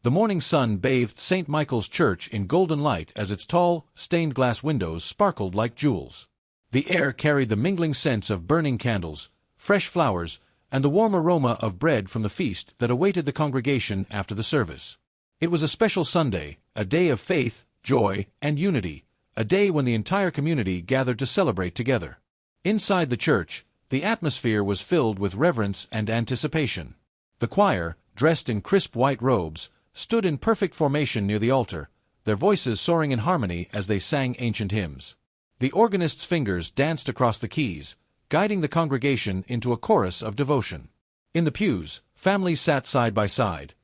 The morning sun bathed St. Michael's Church in golden light as its tall, stained-glass windows sparkled like jewels. The air carried the mingling scents of burning candles, fresh flowers, and the warm aroma of bread from the feast that awaited the congregation after the service. It was a special Sunday, a day of faith, joy, and unity, a day when the entire community gathered to celebrate together. Inside the church, the atmosphere was filled with reverence and anticipation. The choir, dressed in crisp white robes, stood in perfect formation near the altar, their voices soaring in harmony as they sang ancient hymns. The organist's fingers danced across the keys, guiding the congregation into a chorus of devotion. In the pews, families sat side by side,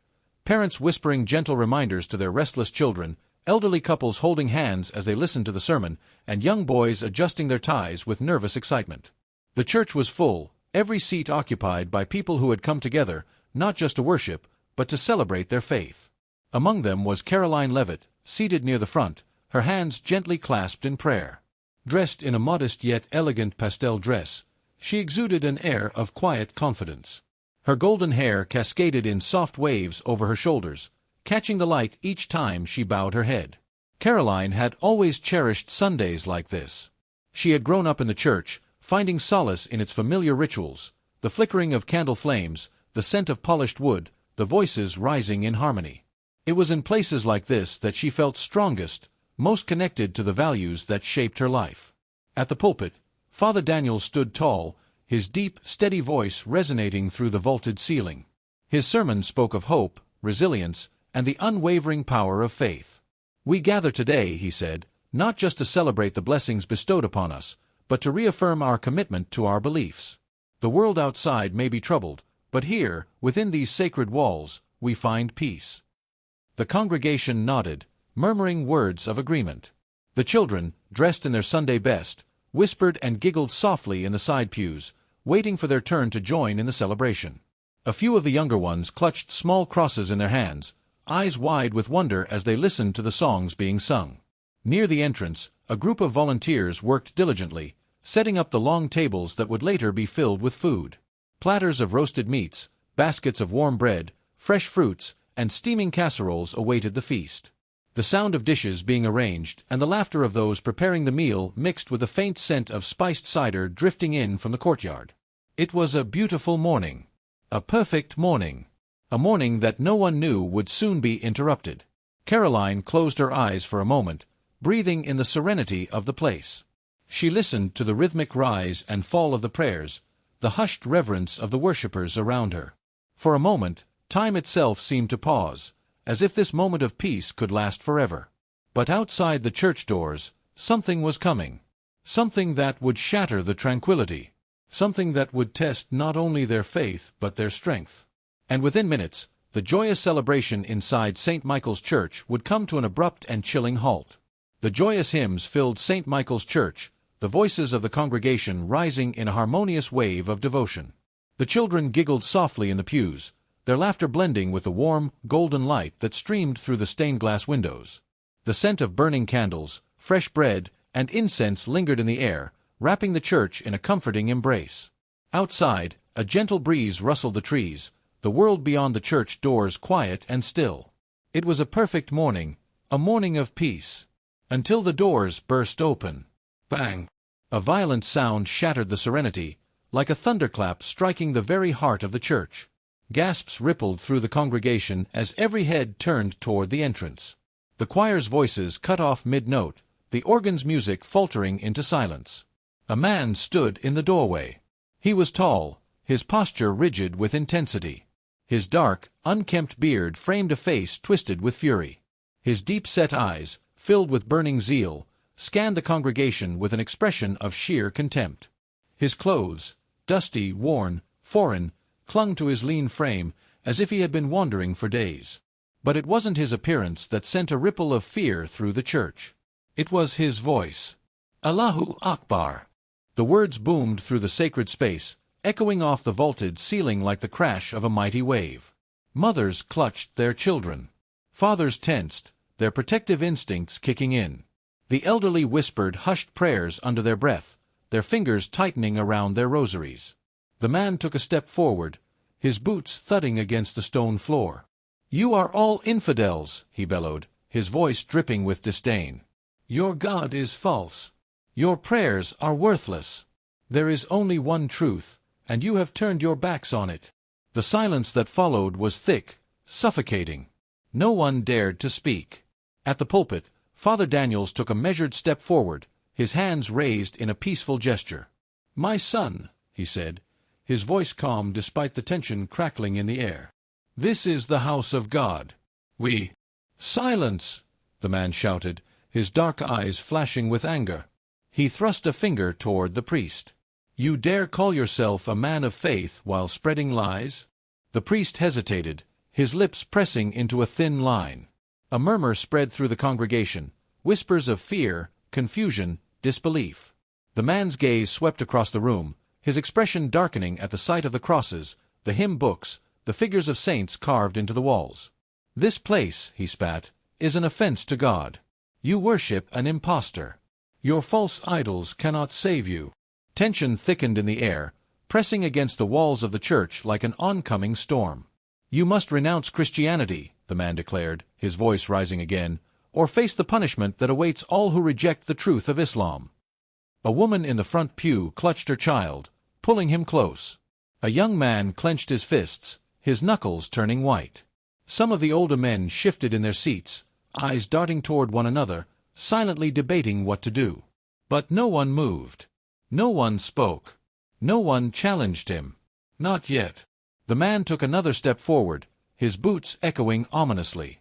parents whispering gentle reminders to their restless children, elderly couples holding hands as they listened to the sermon, and young boys adjusting their ties with nervous excitement. The church was full, every seat occupied by people who had come together, not just to worship, but to celebrate their faith. Among them was Caroline Leavitt, seated near the front, her hands gently clasped in prayer. Dressed in a modest yet elegant pastel dress, she exuded an air of quiet confidence. Her golden hair cascaded in soft waves over her shoulders, catching the light each time she bowed her head. Caroline had always cherished Sundays like this. She had grown up in the church, finding solace in its familiar rituals, the flickering of candle flames, the scent of polished wood, the voices rising in harmony. It was in places like this that she felt strongest, most connected to the values that shaped her life. At the pulpit, Father Daniel stood tall, his deep, steady voice resonating through the vaulted ceiling. His sermon spoke of hope, resilience, and the unwavering power of faith. "We gather today," he said, "not just to celebrate the blessings bestowed upon us, but to reaffirm our commitment to our beliefs. The world outside may be troubled, but here, within these sacred walls, we find peace." The congregation nodded, murmuring words of agreement. The children, dressed in their Sunday best, whispered and giggled softly in the side pews, waiting for their turn to join in the celebration. A few of the younger ones clutched small crosses in their hands, eyes wide with wonder as they listened to the songs being sung. Near the entrance, a group of volunteers worked diligently, setting up the long tables that would later be filled with food. Platters of roasted meats, baskets of warm bread, fresh fruits, and steaming casseroles awaited the feast. The sound of dishes being arranged and the laughter of those preparing the meal mixed with a faint scent of spiced cider drifting in from the courtyard. It was a beautiful morning. A perfect morning. A morning that no one knew would soon be interrupted. Caroline closed her eyes for a moment, breathing in the serenity of the place. She listened to the rhythmic rise and fall of the prayers, the hushed reverence of the worshippers around her. For a moment, time itself seemed to pause, as if this moment of peace could last forever. But outside the church doors, something was coming. Something that would shatter the tranquility. Something that would test not only their faith but their strength. And within minutes, the joyous celebration inside St. Michael's Church would come to an abrupt and chilling halt. The joyous hymns filled St. Michael's Church, the voices of the congregation rising in a harmonious wave of devotion. The children giggled softly in the pews, their laughter blending with the warm, golden light that streamed through the stained-glass windows. The scent of burning candles, fresh bread, and incense lingered in the air, wrapping the church in a comforting embrace. Outside, a gentle breeze rustled the trees, the world beyond the church doors quiet and still. It was a perfect morning, a morning of peace. Until the doors burst open. Bang! A violent sound shattered the serenity, like a thunderclap striking the very heart of the church. Gasps rippled through the congregation as every head turned toward the entrance. The choir's voices cut off mid-note, the organ's music faltering into silence. A man stood in the doorway. He was tall, his posture rigid with intensity. His dark, unkempt beard framed a face twisted with fury. His deep-set eyes, filled with burning zeal, scanned the congregation with an expression of sheer contempt. His clothes, dusty, worn, foreign, clung to his lean frame as if he had been wandering for days. But it wasn't his appearance that sent a ripple of fear through the church. It was his voice. "Allahu Akbar!" The words boomed through the sacred space, echoing off the vaulted ceiling like the crash of a mighty wave. Mothers clutched their children. Fathers tensed, their protective instincts kicking in. The elderly whispered hushed prayers under their breath, their fingers tightening around their rosaries. The man took a step forward, his boots thudding against the stone floor. "You are all infidels," he bellowed, his voice dripping with disdain. "Your God is false. Your prayers are worthless. There is only one truth, and you have turned your backs on it." The silence that followed was thick, suffocating. No one dared to speak. At the pulpit, Father Daniels took a measured step forward, his hands raised in a peaceful gesture. "My son," he said, his voice calm despite the tension crackling in the air. "This is the house of God. We—" "Silence!" the man shouted, his dark eyes flashing with anger. He thrust a finger toward the priest. "You dare call yourself a man of faith while spreading lies?" The priest hesitated, his lips pressing into a thin line. A murmur spread through the congregation, whispers of fear, confusion, disbelief. The man's gaze swept across the room, his expression darkening at the sight of the crosses, the hymn books, the figures of saints carved into the walls. "This place," he spat, "is an offense to God. You worship an impostor. Your false idols cannot save you." Tension thickened in the air, pressing against the walls of the church like an oncoming storm. "You must renounce Christianity," the man declared, his voice rising again, "or face the punishment that awaits all who reject the truth of Islam." A woman in the front pew clutched her child, pulling him close. A young man clenched his fists, his knuckles turning white. Some of the older men shifted in their seats, eyes darting toward one another, silently debating what to do. But no one moved. No one spoke. No one challenged him. Not yet. The man took another step forward, his boots echoing ominously.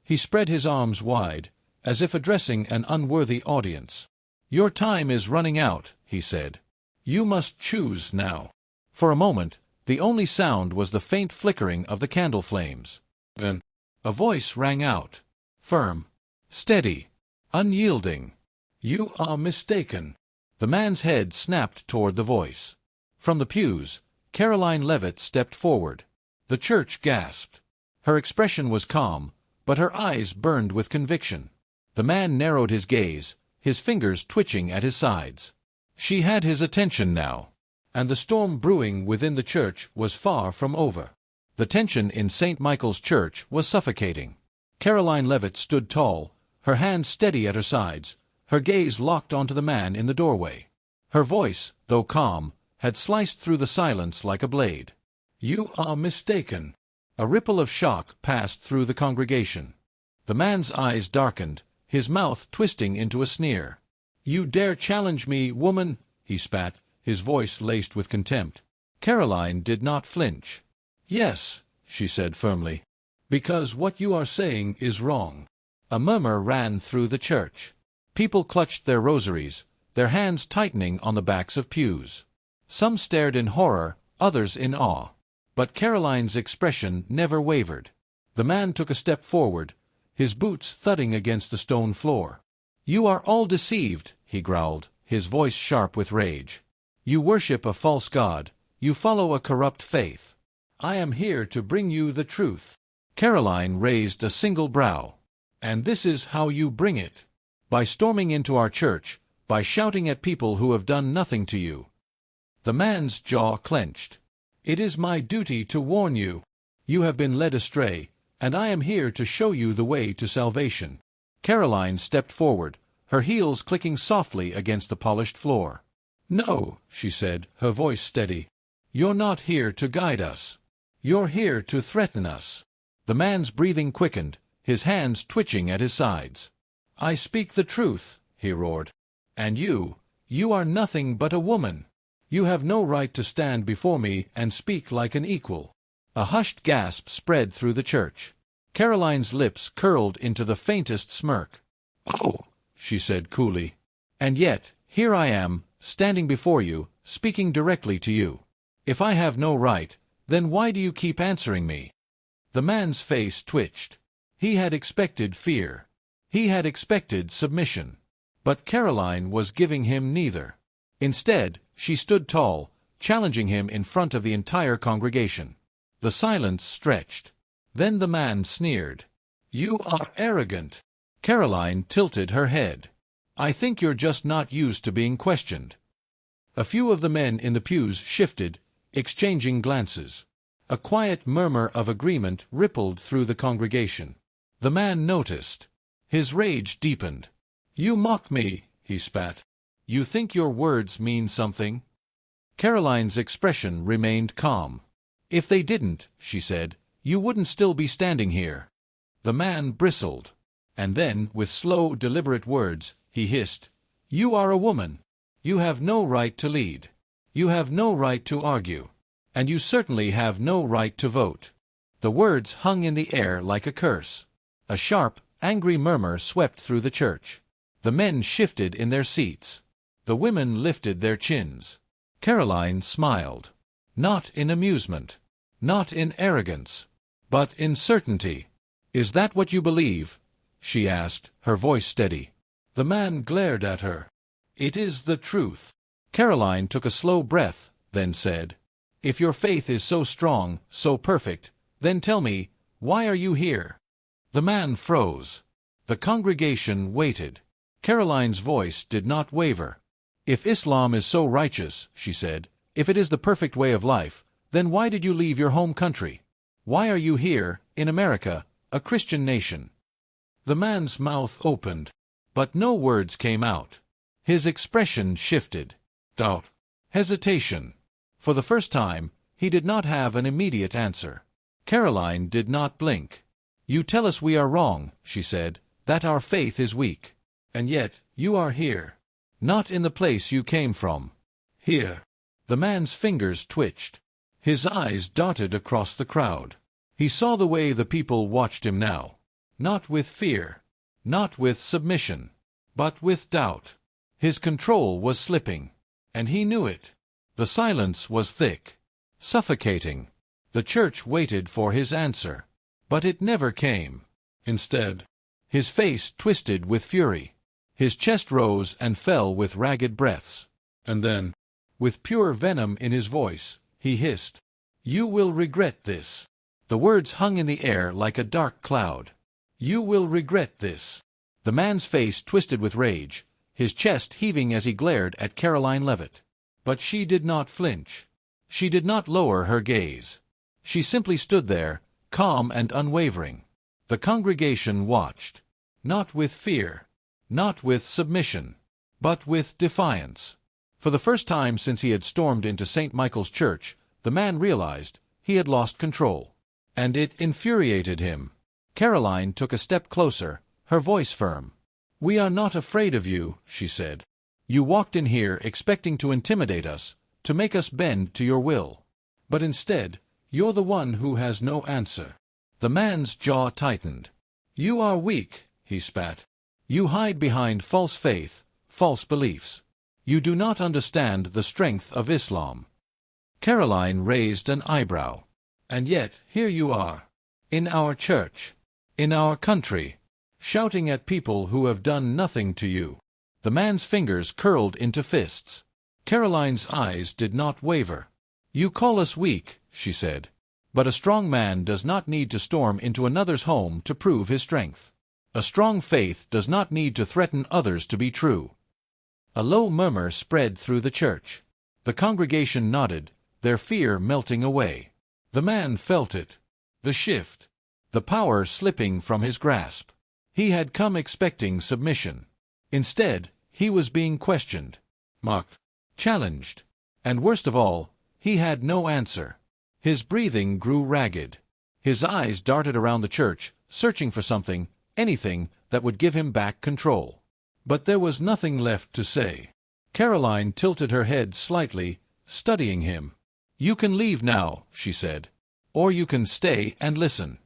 He spread his arms wide, as if addressing an unworthy audience. "Your time is running out," he said. "You must choose now." For a moment, the only sound was the faint flickering of the candle flames. Then, a voice rang out, firm, steady, unyielding. "You are mistaken." The man's head snapped toward the voice. From the pews, Caroline Leavitt stepped forward. The church gasped. Her expression was calm, but her eyes burned with conviction. The man narrowed his gaze, his fingers twitching at his sides. She had his attention now, and the storm brewing within the church was far from over. The tension in St. Michael's Church was suffocating. Caroline Leavitt stood tall, her hands steady at her sides, her gaze locked onto the man in the doorway. Her voice, though calm, had sliced through the silence like a blade. "You are mistaken." A ripple of shock passed through the congregation. The man's eyes darkened, his mouth twisting into a sneer. "You dare challenge me, woman?" he spat, his voice laced with contempt. Caroline did not flinch. "Yes," she said firmly, "because what you are saying is wrong." A murmur ran through the church. People clutched their rosaries, their hands tightening on the backs of pews. Some stared in horror, others in awe. But Caroline's expression never wavered. The man took a step forward, his boots thudding against the stone floor. "You are all deceived," he growled, his voice sharp with rage. "You worship a false god, you follow a corrupt faith. I am here to bring you the truth." Caroline raised a single brow. "And this is how you bring it. By storming into our church, by shouting at people who have done nothing to you." The man's jaw clenched. "It is my duty to warn you. You have been led astray, and I am here to show you the way to salvation." Caroline stepped forward, her heels clicking softly against the polished floor. "No," she said, her voice steady. "You're not here to guide us. You're here to threaten us." The man's breathing quickened, his hands twitching at his sides. "I speak the truth," he roared. "And you are nothing but a woman. You have no right to stand before me and speak like an equal." A hushed gasp spread through the church. Caroline's lips curled into the faintest smirk. "Oh," she said coolly. "And yet, here I am, standing before you, speaking directly to you. If I have no right, then why do you keep answering me?" The man's face twitched. He had expected fear. He had expected submission. But Caroline was giving him neither. Instead, she stood tall, challenging him in front of the entire congregation. The silence stretched. Then the man sneered. "You are arrogant." Caroline tilted her head. "I think you're just not used to being questioned." A few of the men in the pews shifted, exchanging glances. A quiet murmur of agreement rippled through the congregation. The man noticed. His rage deepened. "You mock me," he spat. "You think your words mean something?" Caroline's expression remained calm. "If they didn't," she said, "you wouldn't still be standing here." The man bristled. And then, with slow, deliberate words, he hissed, "You are a woman. You have no right to lead. You have no right to argue. And you certainly have no right to vote." The words hung in the air like a curse. A sharp, angry murmur swept through the church. The men shifted in their seats. The women lifted their chins. Caroline smiled. Not in amusement. Not in arrogance. But in certainty. "Is that what you believe?" she asked, her voice steady. The man glared at her. "It is the truth." Caroline took a slow breath, then said, "If your faith is so strong, so perfect, then tell me, why are you here?" The man froze. The congregation waited. Caroline's voice did not waver. "If Islam is so righteous," she said, "if it is the perfect way of life, then why did you leave your home country? Why are you here, in America, a Christian nation?" The man's mouth opened, but no words came out. His expression shifted. Doubt. Hesitation. For the first time, he did not have an immediate answer. Caroline did not blink. "You tell us we are wrong," she said, "that our faith is weak. And yet, you are here. Not in the place you came from. Here." The man's fingers twitched. His eyes darted across the crowd. He saw the way the people watched him now. Not with fear. Not with submission. But with doubt. His control was slipping. And he knew it. The silence was thick. Suffocating. The church waited for his answer. But it never came. Instead, his face twisted with fury. His chest rose and fell with ragged breaths. And then, with pure venom in his voice, he hissed, "You will regret this." The words hung in the air like a dark cloud. "You will regret this." The man's face twisted with rage, his chest heaving as he glared at Caroline Leavitt. But she did not flinch. She did not lower her gaze. She simply stood there, calm and unwavering. The congregation watched. Not with fear. Not with submission. But with defiance. For the first time since he had stormed into St. Michael's Church, the man realized he had lost control. And it infuriated him. Caroline took a step closer, her voice firm. "We are not afraid of you," she said. "You walked in here expecting to intimidate us, to make us bend to your will. But instead, you're the one who has no answer." The man's jaw tightened. "You are weak," he spat. "You hide behind false faith, false beliefs. You do not understand the strength of Islam." Caroline raised an eyebrow. "And yet, here you are. In our church. In our country. Shouting at people who have done nothing to you." The man's fingers curled into fists. Caroline's eyes did not waver. "You call us weak," she said. "But a strong man does not need to storm into another's home to prove his strength. A strong faith does not need to threaten others to be true." A low murmur spread through the church. The congregation nodded, their fear melting away. The man felt it. The shift. The power slipping from his grasp. He had come expecting submission. Instead, he was being questioned, mocked, challenged. And worst of all, he had no answer. His breathing grew ragged. His eyes darted around the church, searching for something, anything, that would give him back control. But there was nothing left to say. Caroline tilted her head slightly, studying him. "You can leave now," she said. "Or you can stay and listen.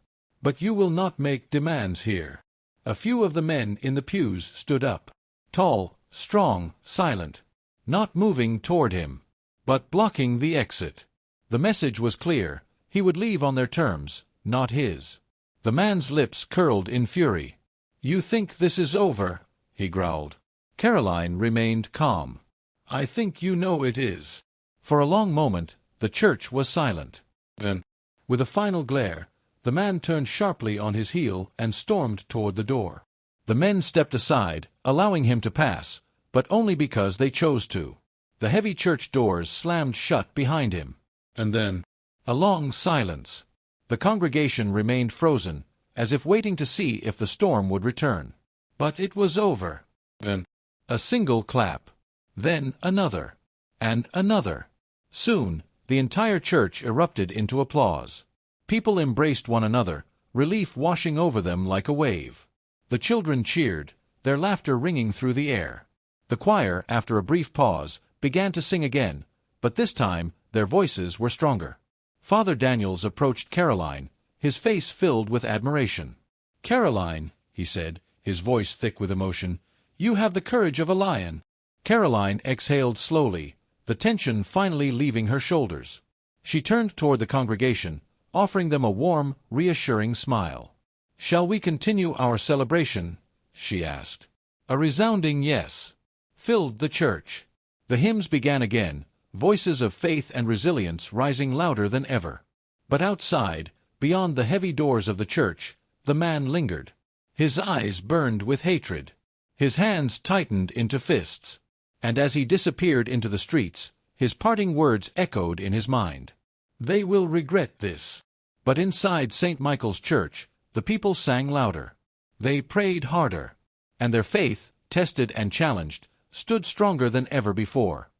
But you will not make demands here." A few of the men in the pews stood up. Tall, strong, silent. Not moving toward him, but blocking the exit. The message was clear. He would leave on their terms, not his. The man's lips curled in fury. "You think this is over?" he growled. Caroline remained calm. "I think you know it is." For a long moment, the church was silent. Then, with a final glare, the man turned sharply on his heel and stormed toward the door. The men stepped aside, allowing him to pass, but only because they chose to. The heavy church doors slammed shut behind him. And then, A long silence. The congregation remained frozen, as if waiting to see if the storm would return. But it was over. Then a single clap. Then another. And another. Soon, the entire church erupted into applause. People embraced one another, relief washing over them like a wave. The children cheered, their laughter ringing through the air. The choir, after a brief pause, began to sing again, but this time their voices were stronger. Father Daniels approached Caroline, his face filled with admiration. "Caroline," he said, his voice thick with emotion, "you have the courage of a lion." Caroline exhaled slowly, the tension finally leaving her shoulders. She turned toward the congregation, offering them a warm, reassuring smile. "Shall we continue our celebration?" she asked. A resounding yes filled the church. The hymns began again, voices of faith and resilience rising louder than ever. But outside, beyond the heavy doors of the church, the man lingered. His eyes burned with hatred. His hands tightened into fists. And as he disappeared into the streets, his parting words echoed in his mind. "They will regret this." But inside St. Michael's Church, the people sang louder. They prayed harder. And their faith, tested and challenged, stood stronger than ever before.